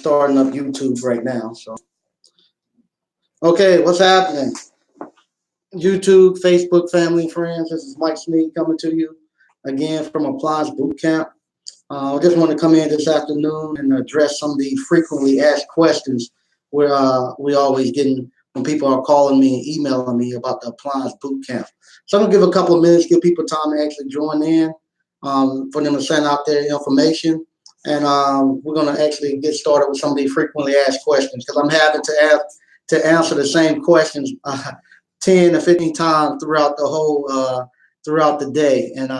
Starting up YouTube right now. So, okay, what's happening? YouTube, Facebook, family, and friends. This is Mike Sneed coming to you again from Appliance Bootcamp. I just want to come in this afternoon and address some of the frequently asked questions where we always getting when people are calling me and emailing me about the Appliance Bootcamp. So I'm gonna give a couple of minutes, give people time to actually join in, for them to send out their information, and we're gonna actually get started with some of these frequently asked questions because I'm having to answer the same questions 10 to 15 times throughout the day, and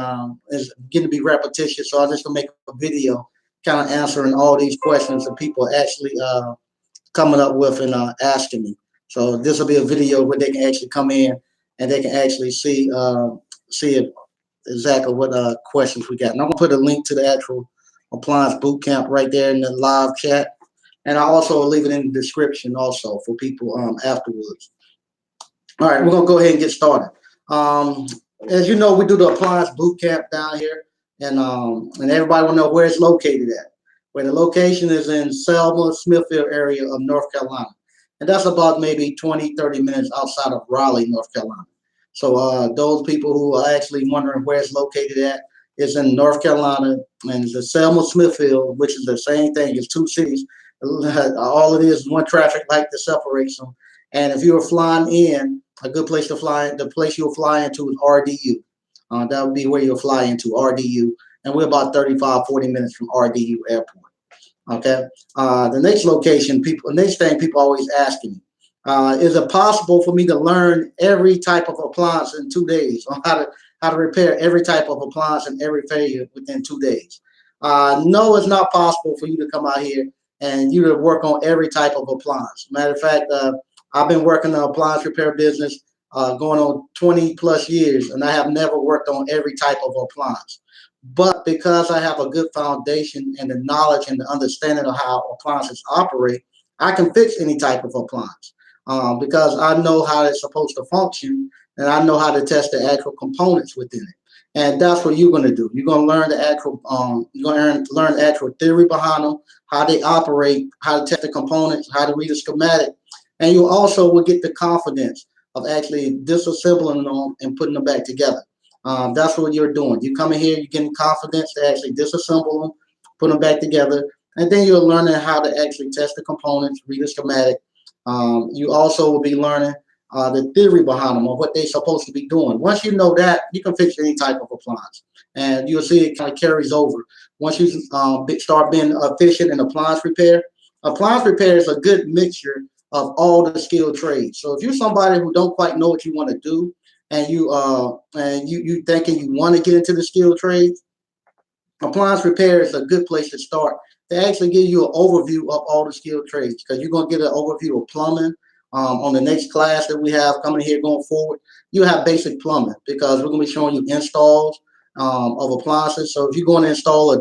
it's getting to be repetitious. So I'm just gonna make a video, kind of answering all these questions that people actually coming up with and asking me. So this will be a video where they can actually come in and they can actually see it, exactly what questions we got. And I'm gonna put a link to the actual appliance boot camp right there in the live chat, and I also will leave it in the description also for people afterwards. All right, we're gonna go ahead and get started. Um, as you know, we do the appliance boot camp down here, and everybody will know where it's located at. Where the location is in Selma, Smithfield area of North Carolina, and that's about maybe 20, 30 minutes outside of Raleigh, North Carolina. So those people who are actually wondering where it's located at is in North Carolina, and the Selma, Smithfield, which is the same thing. It's two cities. All it is one traffic light that separates them. And if you were flying in, a good place to fly, the place you'll fly into is RDU. That would be where you'll fly into RDU. And we're about 35, 40 minutes from RDU Airport. Okay. The next location, next thing people always asking me, is it possible for me to learn every type of appliance in 2 days, on how to repair every type of appliance and every failure within 2 days? No, it's not possible for you to come out here and you to work on every type of appliance. Matter of fact, I've been working the appliance repair business going on 20 plus years, and I have never worked on every type of appliance. But because I have a good foundation and the knowledge and the understanding of how appliances operate, I can fix any type of appliance because I know how it's supposed to function, and I know how to test the actual components within it. And that's what you're going to do. You're going to learn the actual, you're going to learn the actual theory behind them, how they operate, how to test the components, how to read a schematic, and you also will get the confidence of actually disassembling them and putting them back together. That's what you're doing. You come in here, you're getting confidence to actually disassemble them, put them back together, and then you're learning how to actually test the components, read a schematic. You also will be learning the theory behind them, or what they're supposed to be doing. Once you know that, you can fix any type of appliance, and you'll see it kind of carries over. Once you start being efficient in appliance repair is a good mixture of all the skilled trades. So if you're somebody who don't quite know what you want to do, and you thinking you want to get into the skilled trades, appliance repair is a good place to start to actually give you an overview of all the skilled trades, because you're going to get an overview of plumbing. On the next class that we have coming here going forward, you have basic plumbing, because we're going to be showing you installs of appliances. So if you're going to install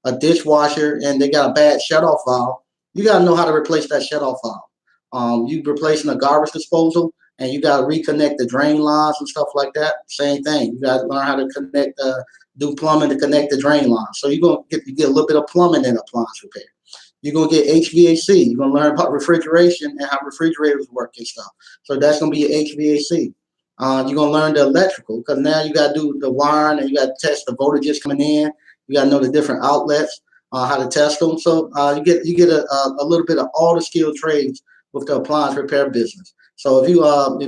a dishwasher and they got a bad shutoff valve, you got to know how to replace that shutoff valve. You replacing a garbage disposal, and you got to reconnect the drain lines and stuff like that. Same thing. You got to learn how to do plumbing to connect the drain lines. So you're going to get a little bit of plumbing in appliance repair. You're going to get HVAC. You're going to learn about refrigeration and how refrigerators work and stuff. So that's going to be your HVAC. You're going to learn the electrical, because now you got to do the wiring, and you got to test the voltages coming in. You got to know the different outlets, how to test them. So you get a little bit of all the skilled trades with the appliance repair business. So if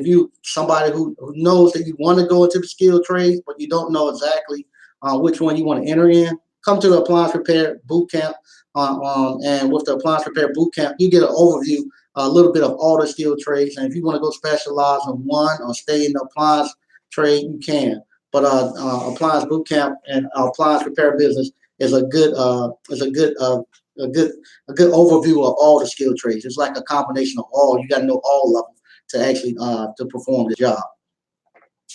you somebody who knows that you want to go into the skilled trades, but you don't know exactly which one you want to enter in, come to the appliance repair boot camp. And with the appliance repair boot camp, you get an overview, a little bit of all the skilled trades. And if you want to go specialize in one or stay in the appliance trade, you can. But appliance boot camp and appliance repair business is a good overview of all the skilled trades. It's like a combination of all. You got to know all of them to actually to perform the job.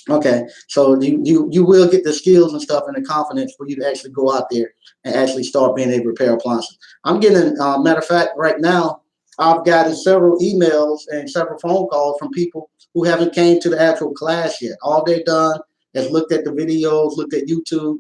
Okay, so you will get the skills and stuff and the confidence for you to actually go out there and actually start being able to repair appliances. I'm getting, matter of fact, right now, I've gotten several emails and several phone calls from people who haven't came to the actual class yet. All they've done is looked at the videos, looked at YouTube.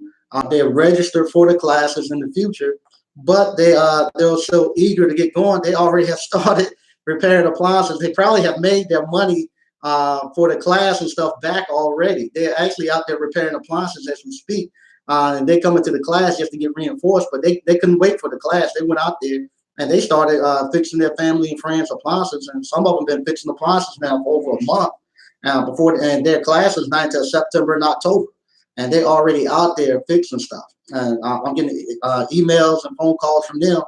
They're registered for the classes in the future, but they're so eager to get going. They already have started repairing appliances. They probably have made their money for the class and stuff back already. They're actually out there repairing appliances as we speak. And they come into the class just to get reinforced, but they couldn't wait for the class. They went out there and they started fixing their family and friends appliances, and some of them been fixing appliances now for over a month. And their class is not until September and October, and they're already out there fixing stuff. And I'm getting emails and phone calls from them.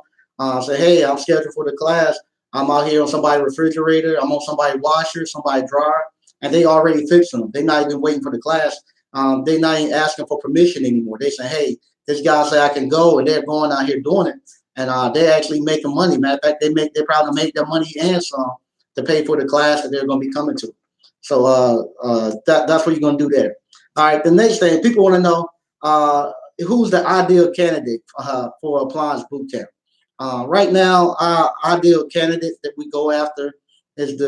Say, hey, I'm scheduled for the class. I'm out here on somebody's refrigerator. I'm on somebody's washer, somebody's dryer, and they already fixing them. They're not even waiting for the class. They're not even asking for permission anymore. They say, hey, this guy say I can go, and they're going out here doing it, and they're actually making money. Matter of fact, they probably make their money and some to pay for the class that they're going to be coming to. So that's what you're going to do there. All right. The next thing people want to know who's the ideal candidate for appliance boot camp. Right now, our ideal candidate that we go after is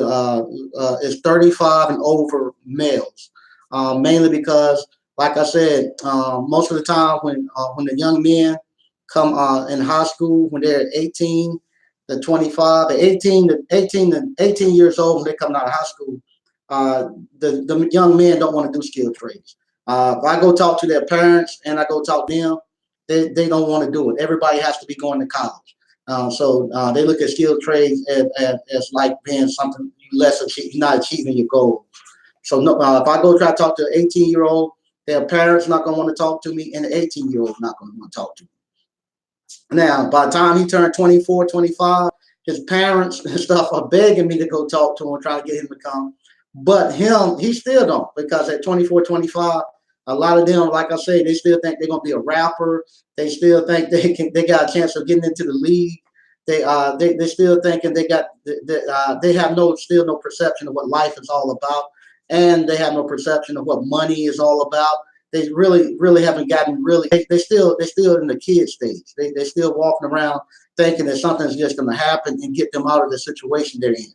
35 and over males, mainly because, like I said, most of the time when the young men come in high school, when they're 18 to 25, 18 years old, when they come out of high school, the young men don't want to do skilled trades. If I go talk to their parents and I go talk to them, they don't want to do it. Everybody has to be going to college. So they look at skilled trades as like being something less achieve, not achieving your goal. So no, if I go try to talk to an 18-year-old, their parents not going to want to talk to me, and the 18-year-old not going to want to talk to me. Now, by the time he turned 24, 25, his parents and stuff are begging me to go talk to him, trying to get him to come. But him, he still don't, because at 24, 25, a lot of them, like I say, they still think they're gonna be a rapper. They still think they got a chance of getting into the league. They still thinking they have no perception of what life is all about, and they have no perception of what money is all about. They really haven't gotten really. They still in the kid stage. They still walking around thinking that something's just gonna happen and get them out of the situation they're in.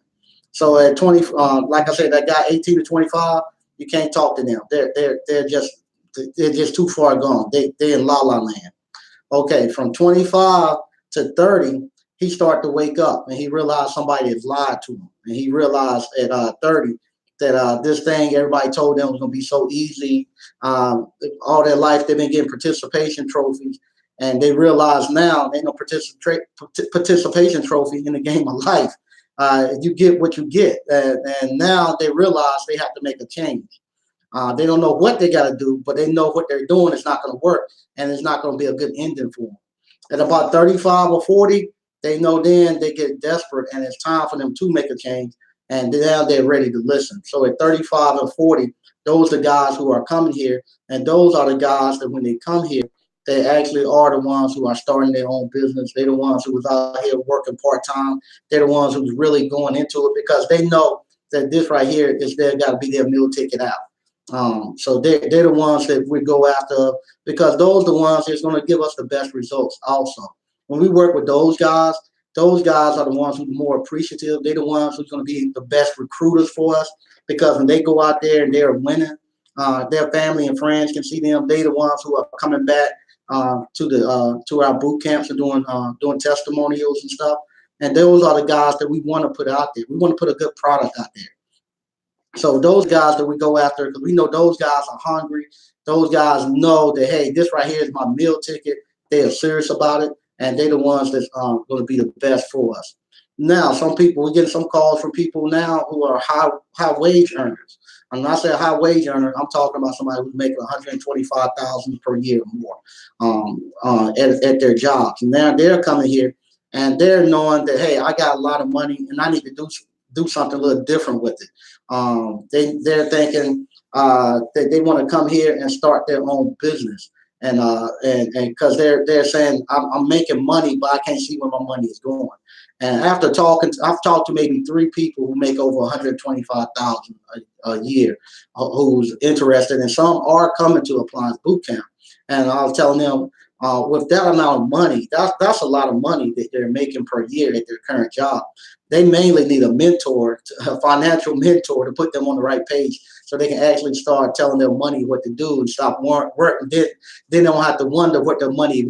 So at 20, like I said, that guy 18 to 25, you can't talk to them. They're just too far gone. They're in la la land. Okay, from 25 to 30, he started to wake up and he realized somebody had lied to him. And he realized at 30 that this thing everybody told them was going to be so easy. All their life they've been getting participation trophies, and they realize now there ain't no participation trophy in the game of life. You get what you get, and now they realize they have to make a change. They don't know what they got to do, but they know what they're doing is not going to work, and it's not going to be a good ending for them. At about 35 or 40, they know then they get desperate, and it's time for them to make a change, and now they're ready to listen. So at 35 and 40, those are the guys who are coming here, and those are the guys that when they come here, they actually are the ones who are starting their own business. They're the ones who was out here working part-time. They're the ones who's really going into it because they know that this right here is their got to be their meal ticket out. So they're the ones that we go after because those are the ones that's going to give us the best results also. When we work with those guys are the ones who are more appreciative. They're the ones who's going to be the best recruiters for us because when they go out there and they're winning, their family and friends can see them. They're the ones who are coming back to our boot camps and doing testimonials and stuff. And those are the guys that we want to put out there. We want to put a good product out there. So those guys that we go after, because we know those guys are hungry. Those guys know that, hey, this right here is my meal ticket. They are serious about it, and they're the ones that's going to be the best for us. Now, we're getting some calls from people now who are high wage earners. And when I say high wage earner, I'm talking about somebody who's making $125,000 per year or more at their jobs. And now they're coming here and they're knowing that, hey, I got a lot of money and I need to do something a little different with it. They're thinking that they want to come here and start their own business. And because they're saying I'm making money, but I can't see where my money is going. And after I've talked to maybe 3 people who make over 125,000 a year, who's interested, and some are coming to Appliance Boot Camp. And I was telling them, with that amount of money, that's a lot of money that they're making per year at their current job. They mainly need a financial mentor, to put them on the right page so they can actually start telling their money what to do and stop working. Then they don't have to wonder where their money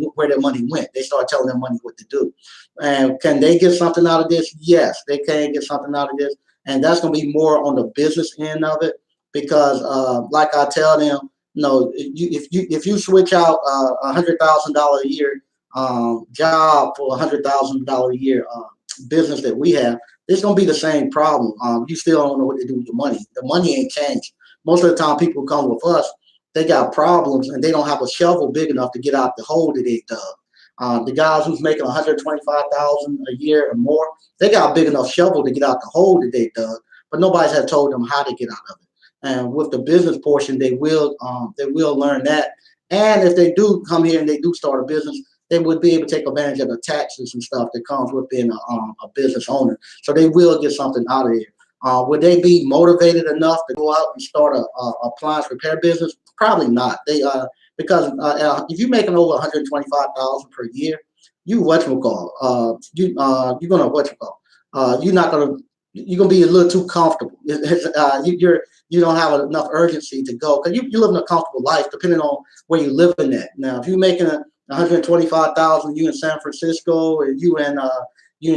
went. They start telling their money what to do. And can they get something out of this? Yes, they can get something out of this, and that's going to be more on the business end of it because, like I tell them, no, if you switch out $100,000 a year job for $100,000 a year business that we have, it's gonna be the same problem. You still don't know what to do with your money. The money ain't changed. Most of the time, people come with us, they got problems and they don't have a shovel big enough to get out the hole that they dug. The guys who's making 125,000 a year or more, they got a big enough shovel to get out the hole that they dug, but nobody's had told them how to get out of it. And with the business portion, they will learn that. And if they do come here and they do start a business, they would be able to take advantage of the taxes and stuff that comes with being a business owner. So they will get something out of it. Would they be motivated enough to go out and start a appliance repair business? Probably not. They because if you're making over 125,000 per year, you whatchamacall, you're gonna whatchamacall, you're not gonna you're gonna be a little too comfortable. You don't have enough urgency to go because you live in a comfortable life depending on where you're living at. Now, if you're making 125,000, you in San Francisco and you in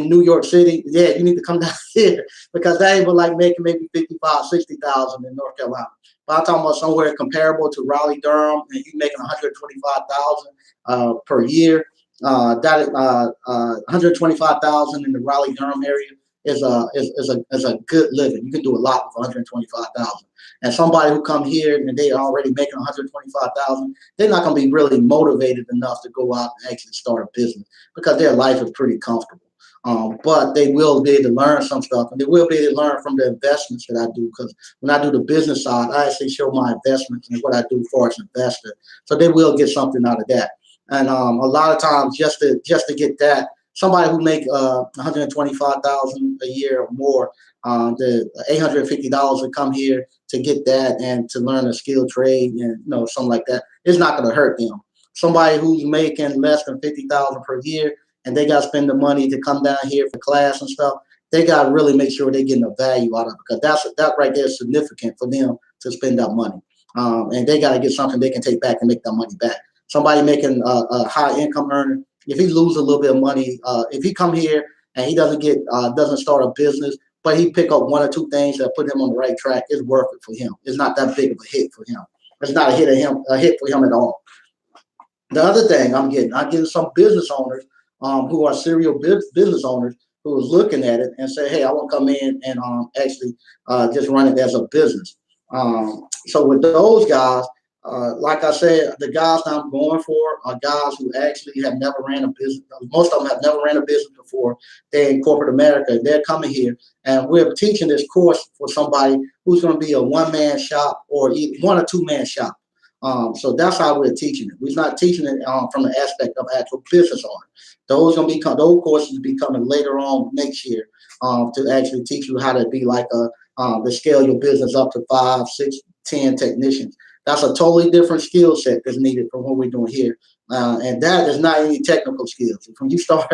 New York City, yeah, you need to come down here because that ain't but like making maybe 55, 60,000 in North Carolina. But I'm talking about somewhere comparable to Raleigh, Durham, and you making 125,000 per year. 125,000 in the Raleigh Durham area is a good living. You can do a lot with 125,000. And somebody who come here and they already making 125,000, they're not going to be really motivated enough to go out and actually start a business because their life is pretty comfortable. But they will be able to learn some stuff, and they will be able to learn from the investments that I do. Because when I do the business side, I actually show my investments and what I do for as an investor. So they will get something out of that. And a lot of times, just to get that, somebody who make 125,000 a year or more, the $850 to come here to get that and to learn a skilled trade and something like that, it's not going to hurt them. Somebody who's making less than 50,000 per year and they got to spend the money to come down here for class and stuff, they got to really make sure they're getting a value out of it because that right there is significant for them to spend that money. And they got to get something they can take back and make that money back. Somebody making a high income earner, if he lose a little bit of money, if he come here and he doesn't start a business, but he pick up one or two things that put him on the right track, it's worth it for him. It's not that big of a hit for him. It's not a hit for him at all. The other thing I'm getting some business owners who are serial business owners who is looking at it and say, hey, I want to come in and actually just run it as a business. So with those guys, like I said, the guys that I'm going for are guys who actually have never ran a business. Most of them have never ran a business before. They're in corporate America. They're coming here, and we're teaching this course for somebody who's going to be a one-man shop or one or two-man shop. So that's how we're teaching it. We're not teaching it from the aspect of actual business owner. Those courses will be coming later on next year to actually teach you how to be like to scale your business up to 5, 6, 10 technicians. That's a totally different skill set that's needed from what we're doing here. And that is not any technical skills. When you start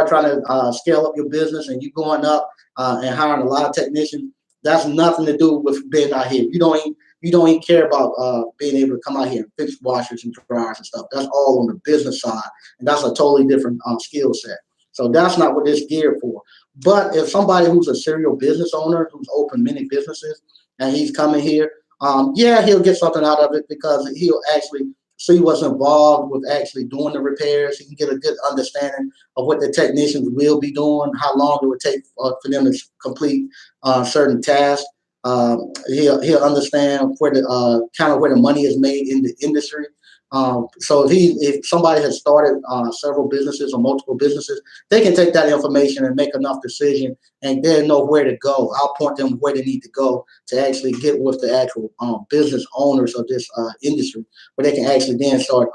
trying to scale up your business and you going up and hiring a lot of technicians, that's nothing to do with being out here. You don't even care about being able to come out here and fix washers and dryers and stuff. That's all on the business side, and that's a totally different skill set. So that's not what it's geared for. But if somebody who's a serial business owner who's opened many businesses and he's coming here, yeah, he'll get something out of it because he'll actually see what's involved with actually doing the repairs. He can get a good understanding of what the technicians will be doing, how long it would take for them to complete certain tasks. He'll understand where the kind of where the money is made in the industry. So if somebody has started several businesses or multiple businesses, they can take that information and make enough decision, and they know where to go. I'll point them where they need to go to actually get with the actual business owners of this industry, where they can actually then start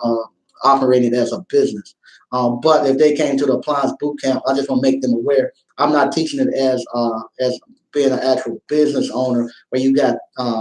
operating as a business. But if they came to the appliance boot camp, I just want to make them aware. I'm not teaching it as being an actual business owner where you got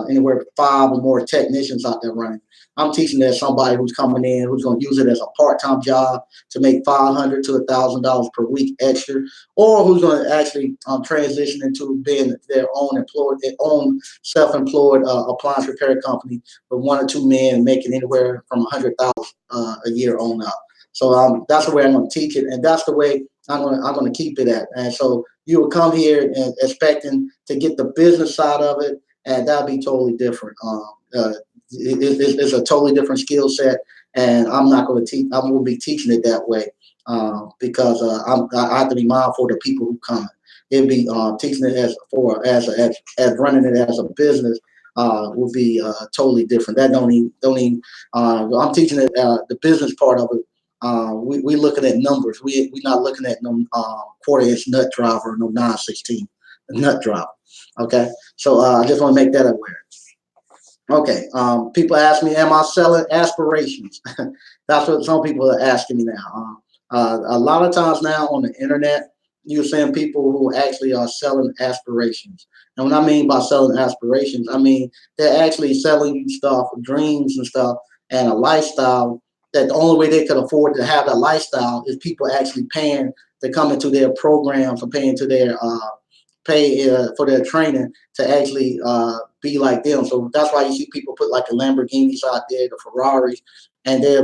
anywhere from 5 or more technicians out there running. I'm teaching that somebody who's coming in who's going to use it as a part-time job to make $500 to $1,000 per week extra, or who's going to actually transition into being their own employed, their own self-employed appliance repair company with 1 or 2 men making anywhere from 100,000 a year on up. So that's the way I'm going to teach it, and that's the way I'm going to keep it at. And so you will come here and expecting to get the business side of it, and that'll be totally different. It's a totally different skill set, and I'm not going to teach. I'm going to be teaching it that way because I have to be mindful of the people who come. It'd be teaching it as running it as a business would be totally different. That don't even. I'm teaching it the business part of it. We looking at numbers. We not looking at no quarter-inch nut driver, no 916 nut driver. Okay, so I just want to make that aware. Okay, people ask me, am I selling aspirations? That's what some people are asking me now. A lot of times now on the internet, you're seeing people who actually are selling aspirations. And what I mean by selling aspirations, I mean they're actually selling you stuff, dreams and stuff, and a lifestyle that the only way they could afford to have that lifestyle is people actually paying to come into their programs or paying to their pay for their training to actually be like them. So that's why you see people put like the Lamborghinis out there, the Ferraris, and they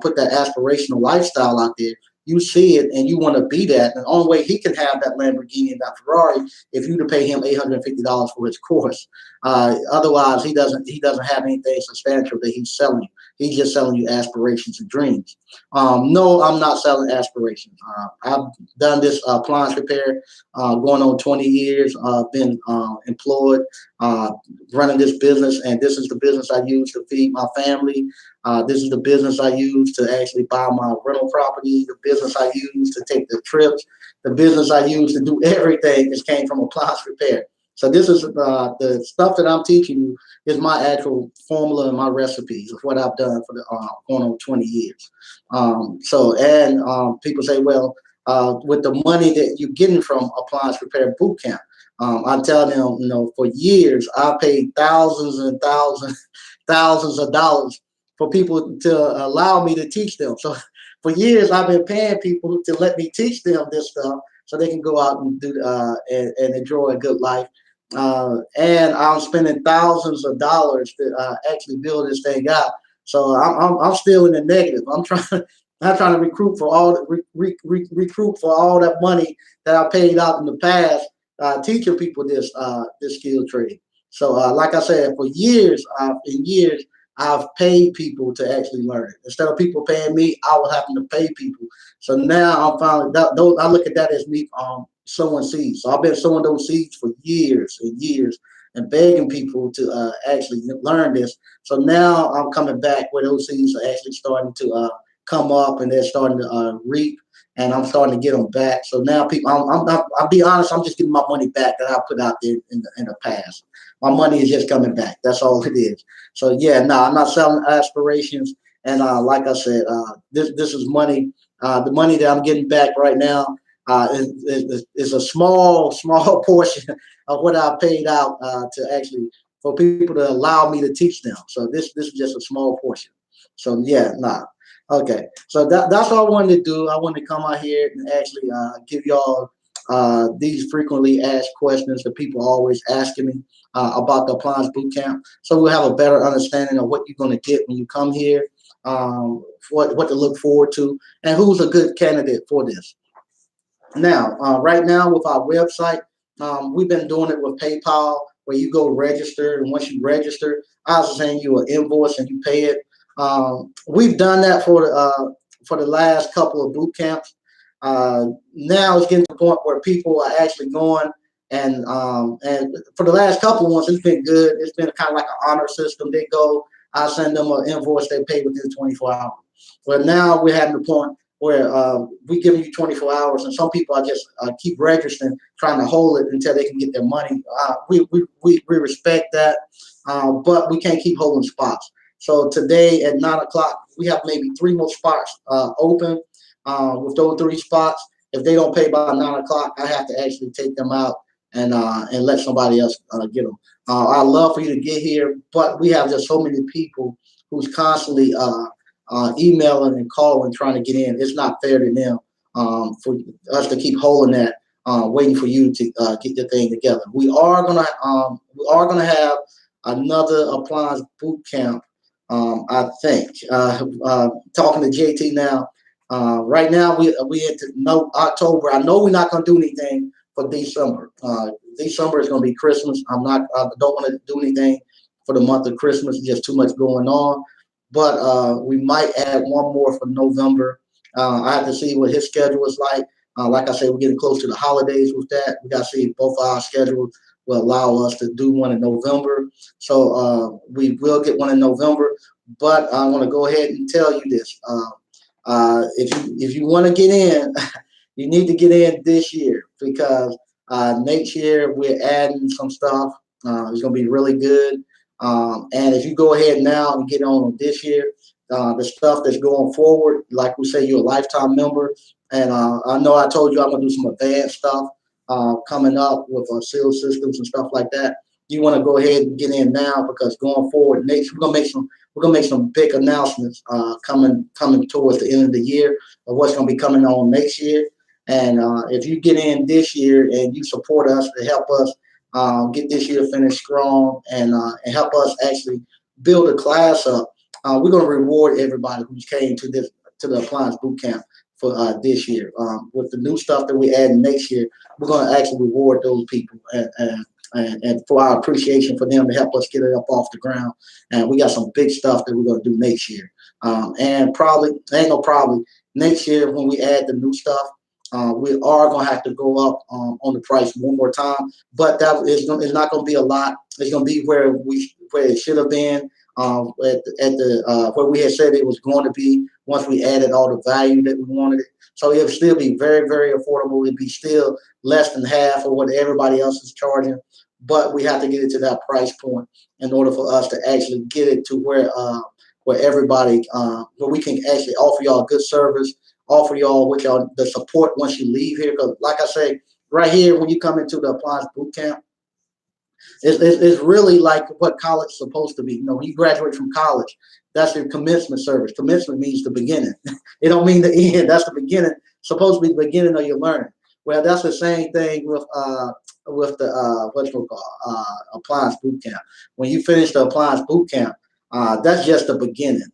put that aspirational lifestyle out there. You see it and you want to be that. And the only way he can have that Lamborghini and that Ferrari if you to pay him $850 for his course. Otherwise, he doesn't have anything substantial that he's selling you. He's just selling you aspirations and dreams. No, I'm not selling aspirations. I've done this appliance repair going on 20 years. I've been employed running this business, and this is the business I use to feed my family. This is the business I use to actually buy my rental property, the business I use to take the trips, the business I use to do everything just came from appliance repair. So this is the stuff that I'm teaching you is my actual formula and my recipes of what I've done for the going on 20 years. People say, well, with the money that you're getting from appliance repair boot camp, I tell them, for years I paid thousands and thousands, thousands of dollars for people to allow me to teach them. So for years I've been paying people to let me teach them this stuff so they can go out and do and enjoy a good life. And I'm spending thousands of dollars to actually build this thing out. So I'm still in the negative. I'm trying to recruit for all recruit for all that money that I paid out in the past, teaching people this skill trade. So like I said, for years in years I've paid people to actually learn it. Instead of people paying me, I was having to pay people. So now I'm finally I look at that as me sowing seeds. So I've been sowing those seeds for years and years and begging people to actually learn this. So now I'm coming back where those seeds are actually starting to come up and they're starting to reap, and I'm starting to get them back. So now people, I'll be honest, I'm just getting my money back that I put out there in the past. My money is just coming back. That's all it is. So yeah, no, I'm not selling aspirations. And like I said, this is money. The money that I'm getting back right now is a small portion of what I paid out to actually for people to allow me to teach them. So this is just a small portion. So yeah, nah. Okay, so that's what I wanted to do. I wanted to come out here and actually give y'all these frequently asked questions that people are always asking me about the appliance boot camp. So we'll have a better understanding of what you're going to get when you come here, what to look forward to, and who's a good candidate for this. Now, right now with our website, we've been doing it with PayPal, where you go register, and once you register, I'll send you an invoice and you pay it. We've done that for the last couple of boot camps. Now it's getting to the point where people are actually going and for the last couple of ones, it's been good. It's been kind of like an honor system. They go, I send them an invoice, they pay within 24 hours. But now we're having the point where we giving you 24 hours, and some people are just keep registering, trying to hold it until they can get their money. We respect that, but we can't keep holding spots. So today at 9 o'clock, we have maybe 3 more spots open. With those 3 spots, if they don't pay by 9 o'clock, I have to actually take them out and let somebody else get them. I'd love for you to get here, but we have just so many people who's constantly emailing and calling trying to get in. It's not fair to them for us to keep holding that, waiting for you to get your thing together. We are gonna have another appliance boot camp. I think talking to JT now. Right now we into no October. I know we're not gonna do anything for December. December is gonna be Christmas. I don't want to do anything for the month of Christmas. Just too much going on. But we might add one more for November. I have to see what his schedule is like. Like I said, we're getting close to the holidays with that. We got to see if both of our schedules will allow us to do one in November. So we will get one in November. But I want to go ahead and tell you this: if you want to get in, you need to get in this year because next year we're adding some stuff. It's going to be really good. And if you go ahead now and get on this year, the stuff that's going forward, like we say, you're a lifetime member. And I know I told you I'm gonna do some advanced stuff coming up with seal systems and stuff like that. You want to go ahead and get in now because going forward, next we're gonna make some big announcements coming towards the end of the year of what's gonna be coming on next year. And if you get in this year and you support us to help us get this year finished strong and help us actually build a class up, we're gonna reward everybody who's came to the appliance boot camp for this year. With the new stuff that we add next year, we're going to actually reward those people and for our appreciation for them to help us get it up off the ground. And we got some big stuff that we're going to do next year. And probably, ain't no probably, next year when we add the new stuff, we are going to have to go up on the price one more time, but it's not going to be a lot. It's going to be where it should have been at the where we had said it was going to be once we added all the value that we wanted it. So it would still be very, very affordable. It'd be still less than half of what everybody else is charging, but we have to get it to that price point in order for us to actually get it to where everybody where we can actually offer y'all good service, offer y'all what y'all the support once you leave here. Because like I say, right here when you come into the appliance boot camp, it's really like what college is supposed to be. You know, when you graduate from college, that's your commencement service. Commencement means the beginning. It don't mean the end. That's the beginning. Supposed to be the beginning of your learning. Well, that's the same thing with the what's it called appliance boot camp. When you finish the appliance boot camp, that's just the beginning.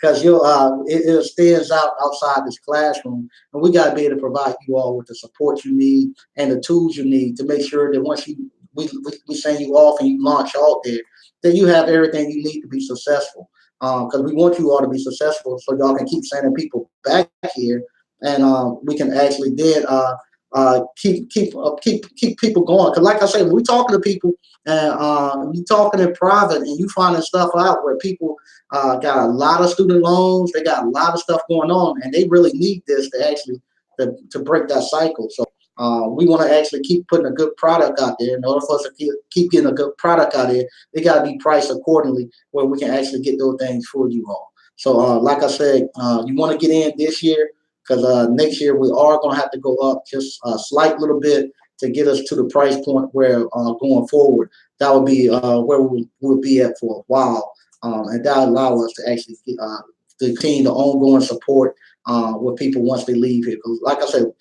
Because it stands out outside this classroom, and we got to be able to provide you all with the support you need and the tools you need to make sure that once we send you off and you launch out there, that you have everything you need to be successful. Because we want you all to be successful, so y'all can keep sending people back here, and we can actually then keep people going. Because like I said, when we talking to people and you talking in private and you finding stuff out where people got a lot of student loans, they got a lot of stuff going on, and they really need this to actually to break that cycle. So we want to actually keep putting a good product out there. In order for us to keep getting a good product out there, they got to be priced accordingly where we can actually get those things for you all. So, like I said, you want to get in this year because next year we are going to have to go up just a slight little bit to get us to the price point where going forward, that would be where we'll be at for a while. And that allow us to actually to continue the ongoing support with people once they leave here. Because, like I said,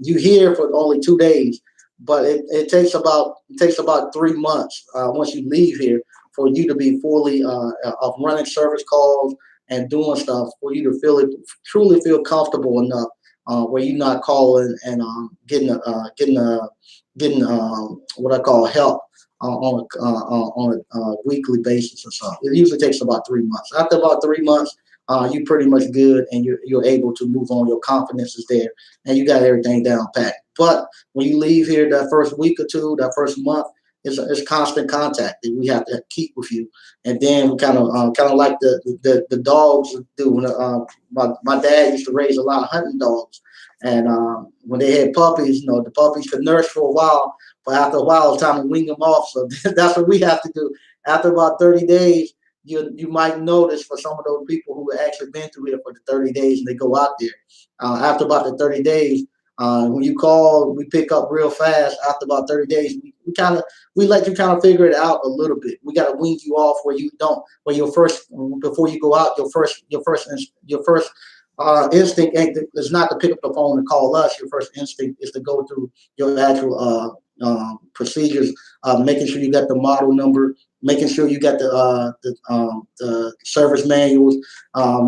you here for only 2 days, but it takes about 3 months once you leave here for you to be fully of running service calls and doing stuff for you to truly feel comfortable enough where you're not calling and getting what I call help on a weekly basis or so. It usually takes about 3 months. After about 3 months, you're pretty much good and you're able to move on. Your confidence is there and you got everything down pat. But when you leave here that first week or two, that first month, it's constant contact that we have to keep with you. And then we kind of like the dogs do. My dad used to raise a lot of hunting dogs. And when they had puppies, the puppies could nurse for a while, but after a while, it's time to wean them off. So that's what we have to do. After about 30 days, you might notice for some of those people who have actually been through here for the 30 days and they go out there. After about the 30 days, When you call, we pick up real fast. After about 30 days, we let you kind of figure it out a little bit. We got to wean you off where you don't, where your first, before you go out, your first instinct is not to pick up the phone and call us. Your first instinct is to go through your actual procedures, making sure you got the model number, making sure you got the service manuals,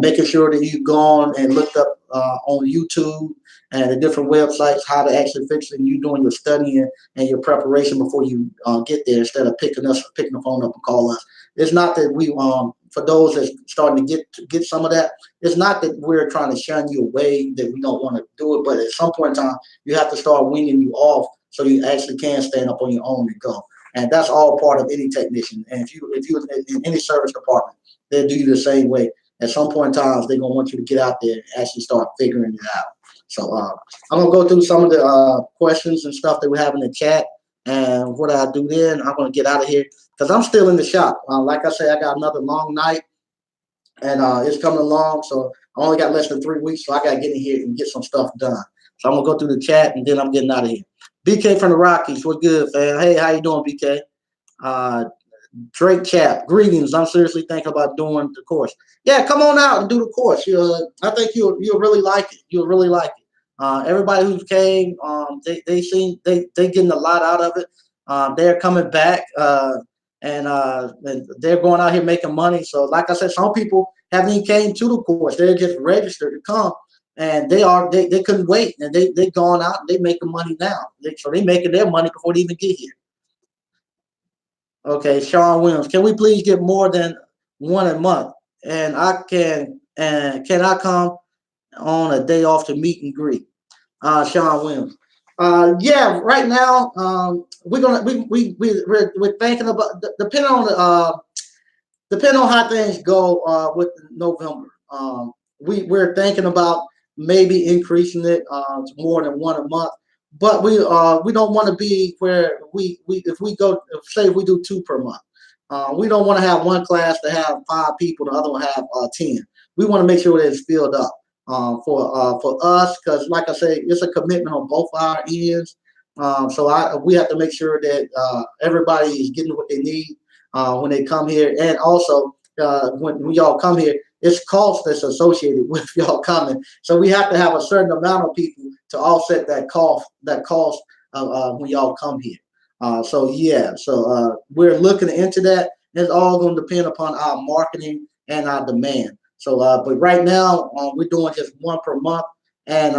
making sure that you've gone and looked up on YouTube and the different websites how to actually fix it. And you doing your studying and your preparation before you get there, instead of picking the phone up and call us. It's not that we for those that's starting to get some of that. It's not that we're trying to shun you away, that we don't want to do it, but at some point in time, you have to start weaning you off so you actually can stand up on your own and go. And that's all part of any technician. And if you in any service department, they'll do you the same way. At some point in time, they're gonna want you to get out there and actually start figuring it out. So I'm gonna go through some of the questions and stuff that we have in the chat. And what I do then, I'm gonna get out of here because I'm still in the shop. Like I say, I got another long night, and it's coming along. So I only got less than 3 weeks, so I gotta get in here and get some stuff done. So I'm gonna go through the chat, and then I'm getting out of here. BK from the Rockies, what's good, fam? Hey, how you doing, BK? Uh, Drake Chap, greetings. I'm seriously thinking about doing the course. Yeah, come on out and do the course. I think you'll really like it. You'll really like it. Everybody who came, they getting a lot out of it. They're coming back, and they're going out here making money. So, like I said, some people haven't even came to the course. They're just registered to come, and they couldn't wait, and they gone out and they making money now. So they making their money before they even get here. Okay, Sean Williams, can we please get more than one a month? And can I come on a day off to meet and greet? Sean Williams. Yeah, right now we're gonna we're thinking about depending on how things go with November. We're thinking about maybe increasing it to more than one a month, but we don't want to be where we if we go, say if we do two per month, we don't want to have one class to have 5 people, the other one have 10. We want to make sure that it's filled up for us, because like I say, it's a commitment on both our ends. So we have to make sure that everybody is getting what they need when they come here, and also when y'all come here, it's cost that's associated with y'all coming. So we have to have a certain amount of people to offset that cost when y'all come here. So yeah, so we're looking into that. It's all going to depend upon our marketing and our demand. So, but right now we're doing just one per month, and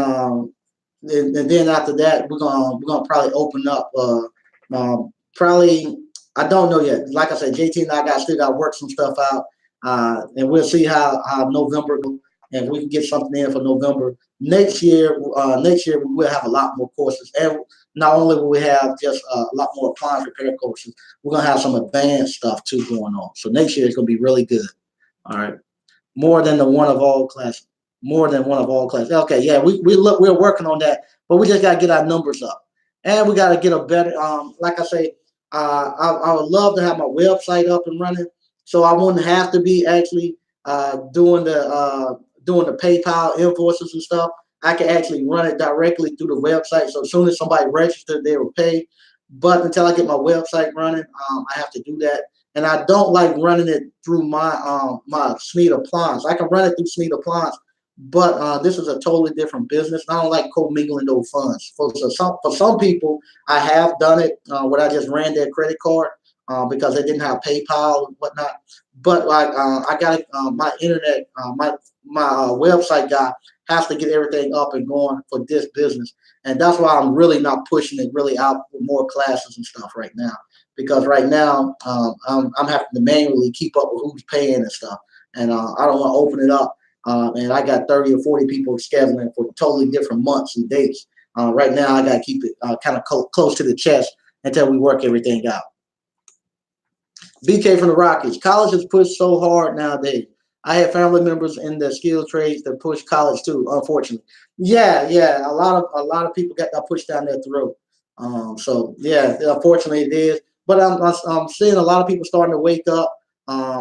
then after that we're gonna probably open up. Probably, I don't know yet. Like I said, JT and I still got to work some stuff out, and we'll see how November goes, and if we can get something in for November next year. Next year we will have a lot more courses, and not only will we have just a lot more appliance repair courses, we're gonna have some advanced stuff too going on. So next year is gonna be really good. All right, more than the one of all classes. More than one of all classes. Okay, yeah, we're working on that, but we just gotta get our numbers up, and we gotta get a better. Like I say, I would love to have my website up and running, so I wouldn't have to be actually doing the PayPal invoices and stuff. I can actually run it directly through the website. So as soon as somebody registered, they will pay. But until I get my website running, I have to do that. And I don't like running it through my Sneed Appliance. I can run it through Sneed Appliance, but this is a totally different business. I don't like commingling those funds. For some people, I have done it where I just ran their credit card because they didn't have PayPal and whatnot. But like I got my internet, my website guy has to get everything up and going for this business, and that's why I'm really not pushing it really out for more classes and stuff right now. Because right now I'm having to manually keep up with who's paying and stuff, and I don't want to open it up. And I got 30 or 40 people scheduling for totally different months and dates. Right now I got to keep it kind of close to the chest until we work everything out. BK from the Rockies. College is pushed so hard nowadays. I have family members in the skilled trades that push college too, unfortunately. Yeah. A lot of people got that pushed down their throat. So yeah, unfortunately it is. But I'm seeing a lot of people starting to wake up,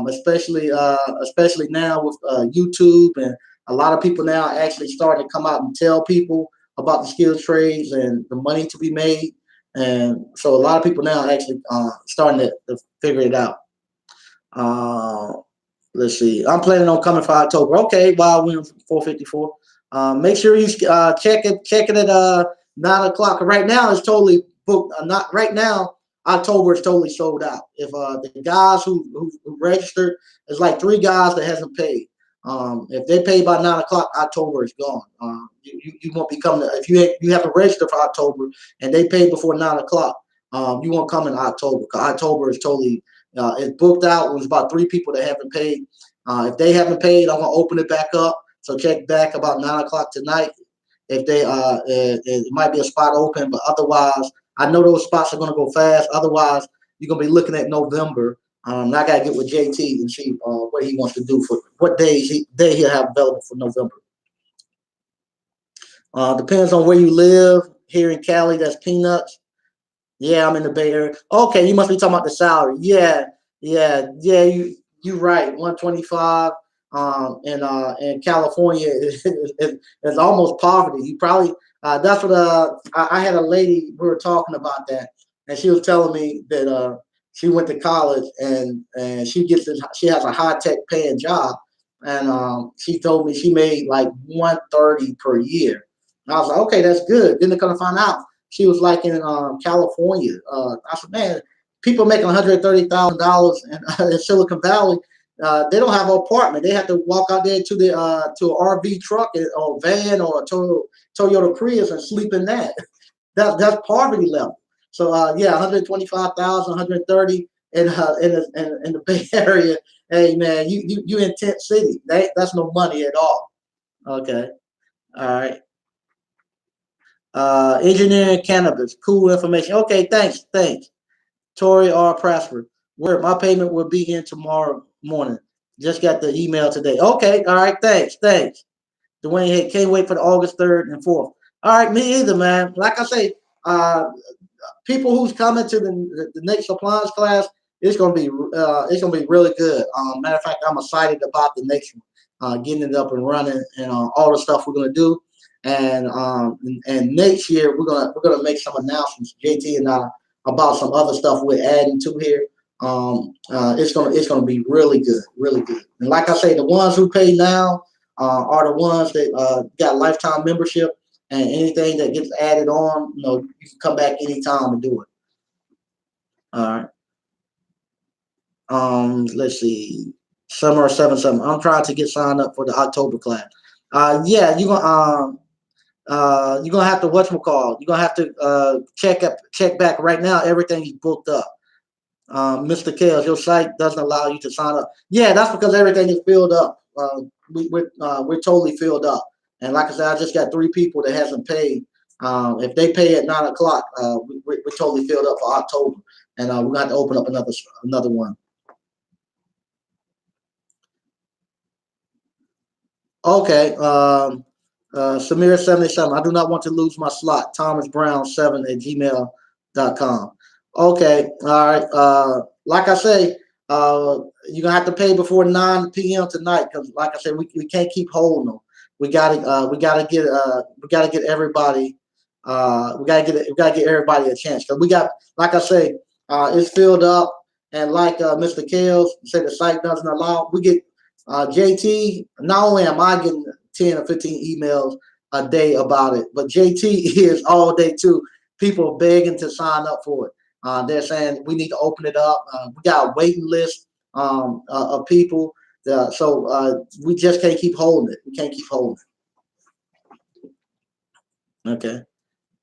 especially now with YouTube, and a lot of people now actually starting to come out and tell people about the skilled trades and the money to be made. And so a lot of people now actually starting to figure it out. Uh, let's see. I'm planning on coming for October. Okay, Wild Wings 454. Make sure you check it at 9 o'clock. Right now it's totally booked. Not right now. October is totally sold out. If the guys who registered, there's like three guys that hasn't paid. If they pay by 9 o'clock, October is gone. You won't be coming. If you have to register for October and they pay before 9 o'clock, you won't come in October. 'Cause October is totally it's booked out. It was about three people that haven't paid. If they haven't paid, I'm gonna open it back up. So check back about 9 o'clock tonight. If they it might be a spot open, but otherwise, I know those spots are gonna go fast. Otherwise, you're gonna be looking at November. I gotta get with JT and see what he wants to do for what day he'll have available for November. Depends on where you live. Here in Cali, that's peanuts. Yeah, I'm in the Bay Area. Okay, you must be talking about the salary. Yeah, yeah. You right. 125. In California is almost poverty. You probably that's what I had a lady we were talking about that, and she was telling me that she went to college and she has a high tech paying job, and she told me she made like 130 per year. And I was like, okay, that's good. Then they come to find out she was like in California. I said, man, people making $130,000 in Silicon Valley. They don't have an apartment. They have to walk out there to an RV truck or van or a Toyota Prius and sleep in that. That's poverty level. So yeah, 125,000, 130 in the Bay Area. Hey man, you in tent city. That's no money at all. Okay, all right. Engineering cannabis, cool information. Okay, thanks. Tori R. Prosper. Where my payment will be in tomorrow morning. Just got the email today. Okay, all right, thanks. Dwayne, hey, can't wait for the August 3rd and 4th. All right, me either, man. Like I say, uh, people who's coming to the next appliance class, it's gonna be really good. Matter of fact, I'm excited about the next one, getting it up and running, and all the stuff we're gonna do. And next year we're gonna make some announcements, JT and I, about some other stuff we're adding to here. It's gonna be really good, really good. And like I say, the ones who pay now are the ones that got lifetime membership, and anything that gets added on, you can come back anytime and do it. All right. Let's see. Summer 7 7. I'm trying to get signed up for the October class. Yeah, you're gonna have to whatchamacall. You're gonna have to check back right now. Everything is booked up. Mr. Kales, your site doesn't allow you to sign up. Yeah, that's because everything is filled up. We're totally filled up. And like I said, I just got three people that hasn't paid. If they pay at 9 o'clock, we're totally filled up for October, and we're gonna have to open up another one. Okay. Samir 77. I do not want to lose my slot. Thomas Brown 7 at gmail.com. Okay. All right. Like I say, you're gonna have to pay before 9 p.m. tonight because, like I said, we can't keep holding them. We gotta get everybody. We gotta get everybody a chance because we got, like I say, it's filled up, and like Mr. Kales said, the site doesn't allow. We get JT. Not only am I getting 10 or 15 emails a day about it, but JT is all day too. People are begging to sign up for it. They're saying we need to open it up. We got a waiting list of people. So we just can't keep holding it. We can't keep holding it. Okay.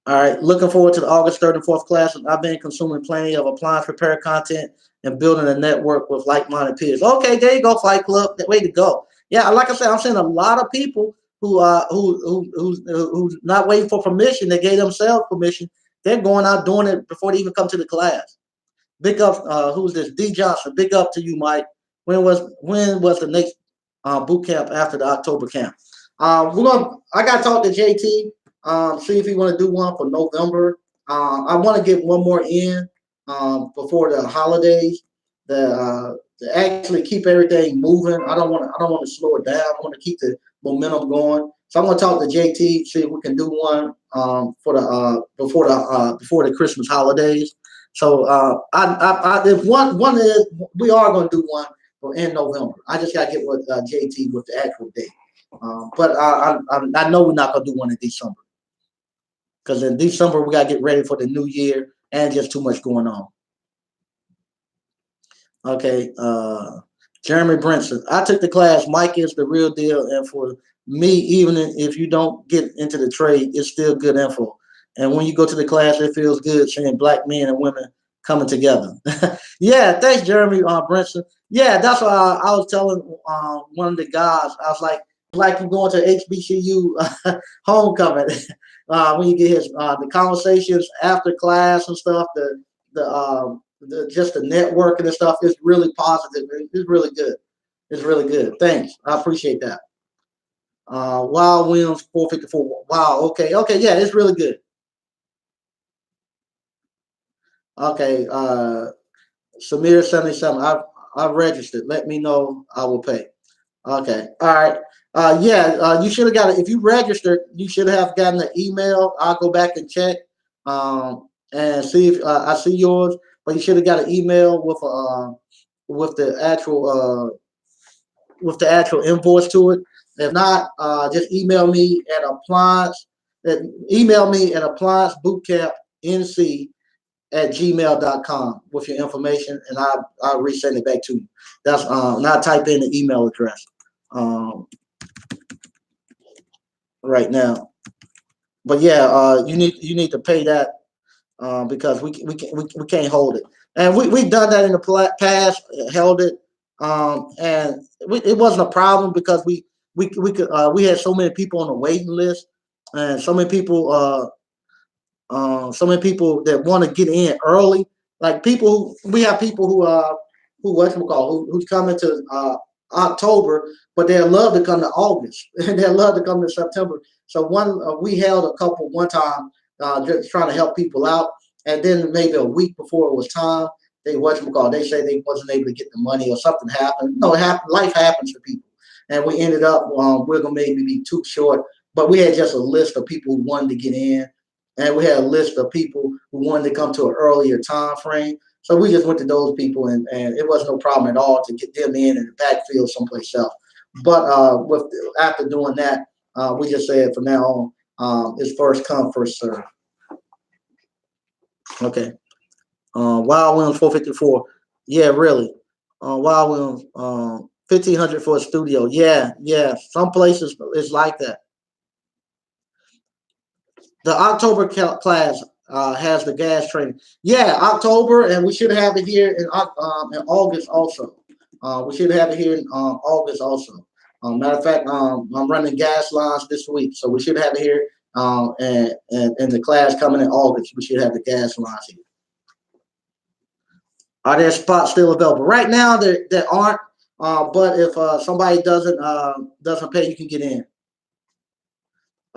All right. Looking forward to the August 3rd and 4th class. I've been consuming plenty of appliance repair content and building a network with like-minded peers. Okay, there you go, Fight Club. Way to go. Yeah, like I said, I'm seeing a lot of people who's not waiting for permission. They gave themselves permission. They're going out doing it before they even come to the class. Big up, who's this? D Johnson. Big up to you, Mike. When was the next boot camp after the October camp? I got to talk to JT. See if he want to do one for November. I want to get one more in before the holidays. To actually keep everything moving. I don't want to slow it down. I want to keep the momentum going. So I'm gonna talk to JT, see if we can do one for the before the Christmas holidays. So if one is we are gonna do one for in November. I just gotta get with JT with the actual date. But I know we're not gonna do one in December because in December we gotta get ready for the new year and just too much going on. Okay, Jeremy Brinson. I took the class. Mike is the real deal, and for me, even if you don't get into the trade, it's still good info. And when you go to the class, it feels good seeing black men and women coming together. Yeah, thanks, Jeremy Brinson. Yeah, that's what I was telling one of the guys. I was like you going to HBCU homecoming when you get his the conversations after class and stuff. The just the networking and stuff is really positive. It's really good. It's really good. Thanks. I appreciate that. Wild Williams 454. Wow. Okay. Okay. Yeah, it's really good. Okay. Samir 77. I've registered. Let me know. I will pay. Okay. All right. Yeah. You should have got it. If you registered, you should have gotten an email. I'll go back and check. And see if I see yours. But you should have got an email with the actual invoice to it. If not, just email me at appliance. Email me at appliancebootcampnc at gmail.com with your information, and I'll resend it back to you. That's not type in the email address right now. But yeah, you need to pay that because we can't hold it. And we've done that in the past, held it, and it wasn't a problem because we had so many people on the waiting list, and so many people that want to get in early. Like we have people who who's coming to October, but they love to come to August and they love to come to September. So we held a couple one time, just trying to help people out, and then maybe a week before it was time, they say they wasn't able to get the money or something happened. No, it happened. Life happens to people, and we ended up we're gonna maybe be too short, but we had just a list of people who wanted to get in, and we had a list of people who wanted to come to an earlier time frame. So we just went to those people, and it was no problem at all to get them in the backfield someplace else. But after doing that, we just said from now on, it's first come, first serve. Okay. Wild Williams 454. Yeah, really. Wild Williams 1500 for a studio. Yeah, yeah. Some places it's like that. The October class has the gas training. Yeah, October, and we should have it here in August also. We should have it here in August also. Matter of fact, I'm running gas lines this week, so we should have it here. And the class coming in August, we should have the gas lines here. Are there spots still available? Right now, there aren't. But if somebody doesn't pay, you can get in.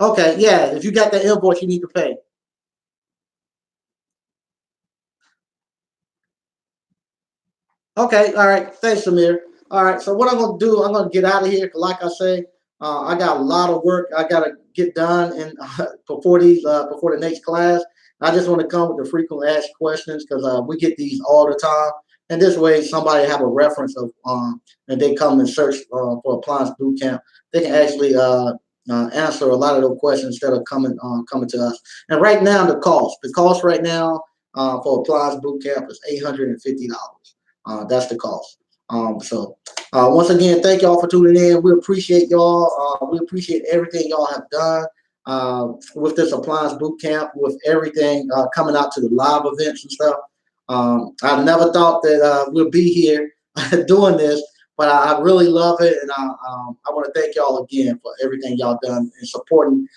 Okay, yeah. If you got the invoice, you need to pay. Okay, all right. Thanks, Samir. All right. So what I'm gonna do, I'm gonna get out of here. 'Cause like I say, I got a lot of work I gotta get done and before the next class. I just want to come with the frequently asked questions because we get these all the time, and this way somebody have a reference of and they come and search for appliance boot camp. They can actually answer a lot of those questions instead of coming to us. And right now, the cost right now for appliance boot camp is $850. That's the cost. Once again, thank y'all for tuning in. We appreciate y'all. We appreciate everything y'all have done with this appliance boot camp, with everything coming out to the live events and stuff. I never thought that we'll be here doing this, but I really love it, and I want to thank y'all again for everything y'all done in supporting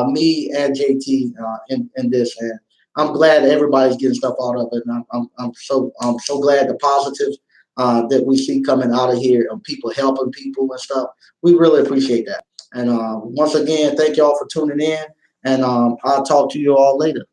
me and JT in this. And I'm glad that everybody's getting stuff out of it, and I'm so glad the positives that we see coming out of here and people helping people and stuff. We really appreciate that. And once again, thank y'all for tuning in, and I'll talk to you all later.